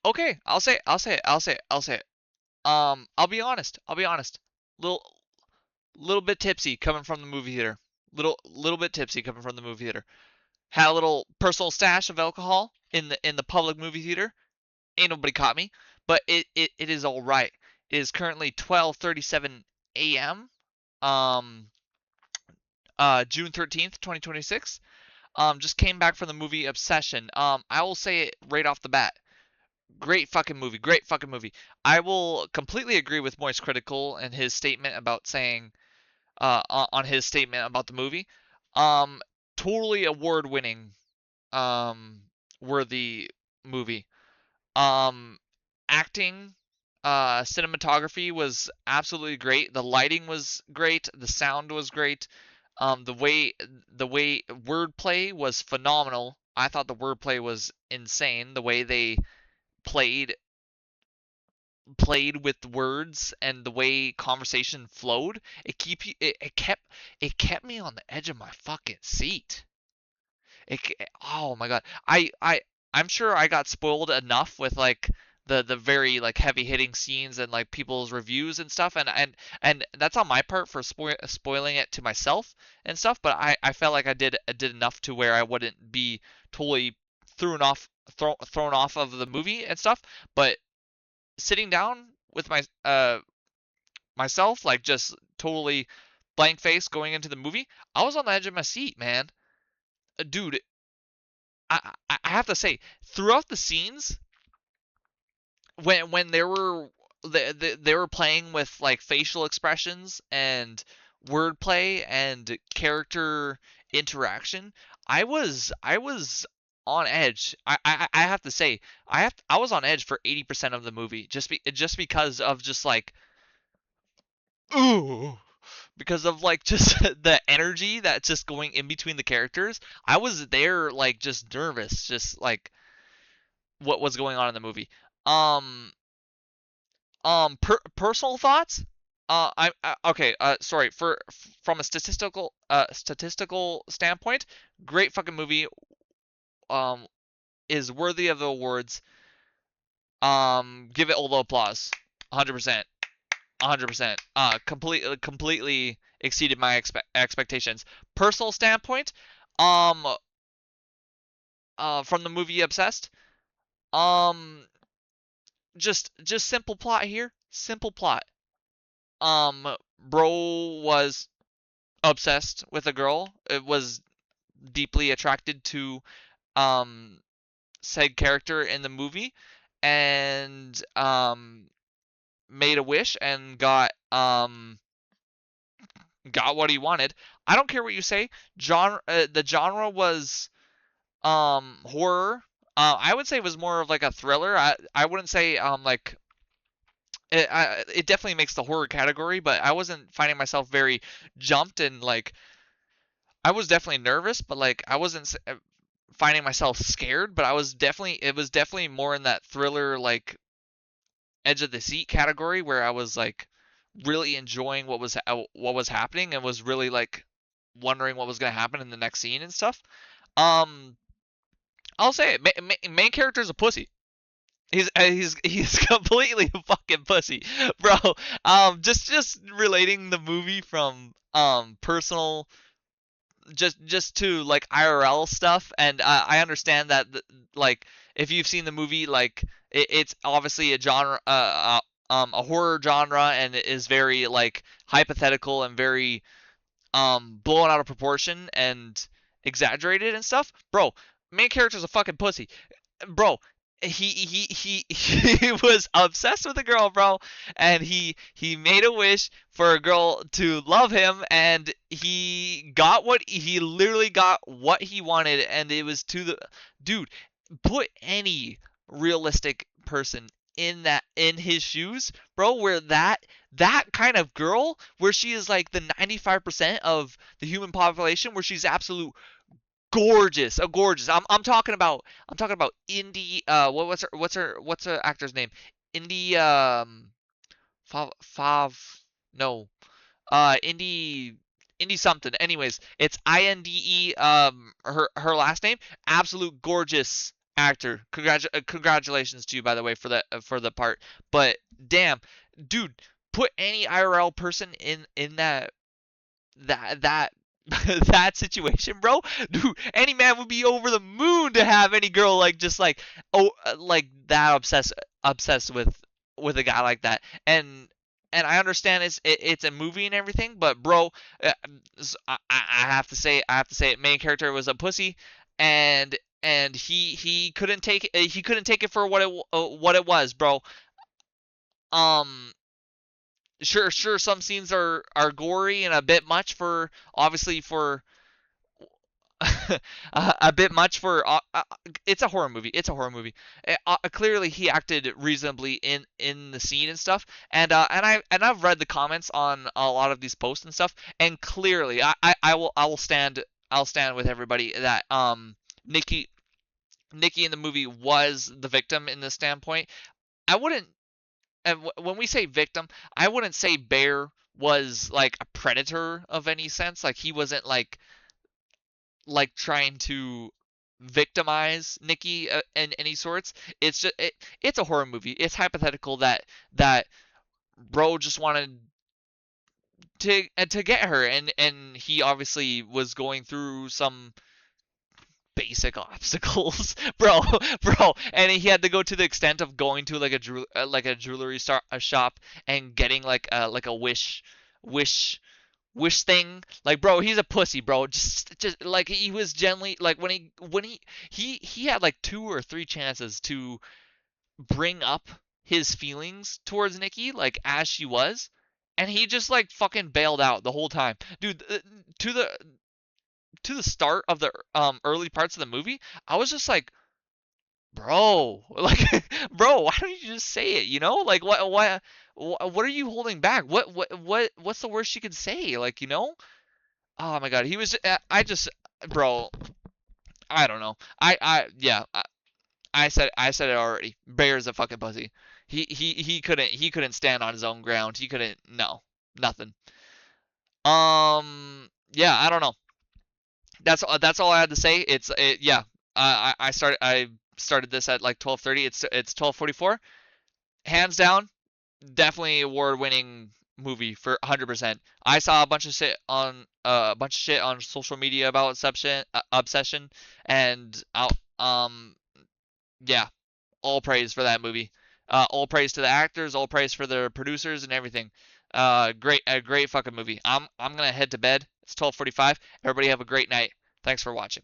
Okay, I'll say it. I'll be honest. Little little bit tipsy coming from the movie theater. Little bit tipsy coming from the movie theater. Had a little personal stash of alcohol in the public movie theater. Ain't nobody caught me, but it is all right. It is currently 12:37 a.m. Um, June 13th, 2026. Just came back from the movie Obsession. I will say it right off the bat. Great fucking movie. Great fucking movie. I will completely agree with Moist Critical and his statement about saying, on his statement about the movie. Um, Totally award winning, um, worthy movie. Um, Acting, cinematography was absolutely great. The lighting was great. The sound was great. The way wordplay was phenomenal. I thought the wordplay was insane. The way they played played with words and the way conversation flowed, it kept me on the edge of my fucking seat. Oh my god. I'm sure I got spoiled enough with like the very like heavy hitting scenes and like people's reviews and stuff, and that's on my part for spoiling it to myself and stuff, but I felt like I did enough to where I wouldn't be totally thrown off of the movie and stuff. But sitting down with myself, like just totally blank face going into the movie, I was on the edge of my seat, man. Dude, I have to say, throughout the scenes, when they were playing with like facial expressions and wordplay and character interaction, I was on edge. I have to say, I was on edge for 80% of the movie, just because of just like, ooh, because of like just the energy that's just going in between the characters. I was there like just nervous, just like what was going on in the movie. Um, Personal thoughts. Okay. Sorry. From a statistical standpoint, great fucking movie. Um, is worthy of the awards. Give it all the applause. 100%. 100%. Completely exceeded my expectations. Personal standpoint. Um. From the movie Obsessed. Um. Just simple plot here. Simple plot. Bro was obsessed with a girl. It was deeply attracted to um said character in the movie, and made a wish and got what he wanted. I don't care what you say. The genre was horror. I would say it was more of like a thriller. I wouldn't say like it definitely makes the horror category, but I wasn't finding myself very jumped and like I was definitely nervous, but like I wasn't finding myself scared, but it was definitely more in that thriller like edge of the seat category where I was like really enjoying what was happening and was really like wondering what was going to happen in the next scene and stuff. Um I'll say it, main character's a pussy. He's completely a fucking pussy, bro. Just relating the movie from personal just to like IRL stuff, and I understand that like if you've seen the movie, like it's obviously a genre, a horror genre, and it is very like hypothetical and very blown out of proportion and exaggerated and stuff. Bro, main character's a fucking pussy, bro. He was obsessed with a girl, bro, and he made a wish for a girl to love him, and he literally got what he wanted, and it was to the dude. Put any realistic person in his shoes, bro, where that kind of girl, where she is like the 95% of the human population, where she's absolute gorgeous, a gorgeous. I'm talking about Indy. What's her actor's name? Indy. Fav. No. Indy. Indy something. Anyways, it's INDE. Her last name. Absolute gorgeous actor. Congratulations to you, by the way, for the part. But damn, dude, put any IRL person in that that situation, bro. Dude, any man would be over the moon to have any girl like just like like that obsessed with a guy like that. And I understand it's a movie and everything, but bro, uh, I have to say it. Main character was a pussy, and he couldn't take it for what it was, bro. Um, sure some scenes are gory and a bit much for obviously for a bit much for it's a horror movie. It's a horror movie. Clearly he acted reasonably in the scene and stuff. And I've read the comments on a lot of these posts and stuff, and clearly I will stand, I'll stand with everybody that Nikki Nikki in the movie was the victim in this standpoint. I wouldn't, and when we say victim, I wouldn't say Bear was like a predator of any sense. Like he wasn't like trying to victimize Nikki in any sorts. It's just it's a horror movie. It's hypothetical that bro just wanted to get her, and he obviously was going through some basic obstacles, bro, bro, and he had to go to the extent of going to like a jewelry shop and getting like a wish wish thing. Like, bro, he's a pussy, bro. Just like he was generally like when he had like two or three chances to bring up his feelings towards Nikki, like as she was, and he just like fucking bailed out the whole time, dude. To the to the start of the early parts of the movie, I was just like, bro, like, bro, why don't you just say it? You know, like what are you holding back? What's the worst you could say? Like, you know? Oh my god, he was. I just, bro, I don't know. Yeah, I said it already. Bear's a fucking pussy. He couldn't stand on his own ground. He couldn't. No, nothing. Yeah, I don't know. That's all I had to say. Yeah. I started this at like 12:30. It's 12:44. Hands down, definitely award winning movie for 100%. I saw a bunch of shit on social media about obsession, and yeah, all praise for that movie. All praise to the actors, all praise for the producers and everything. A great fucking movie. I'm gonna head to bed. It's 12:45. Everybody have a great night. Thanks for watching.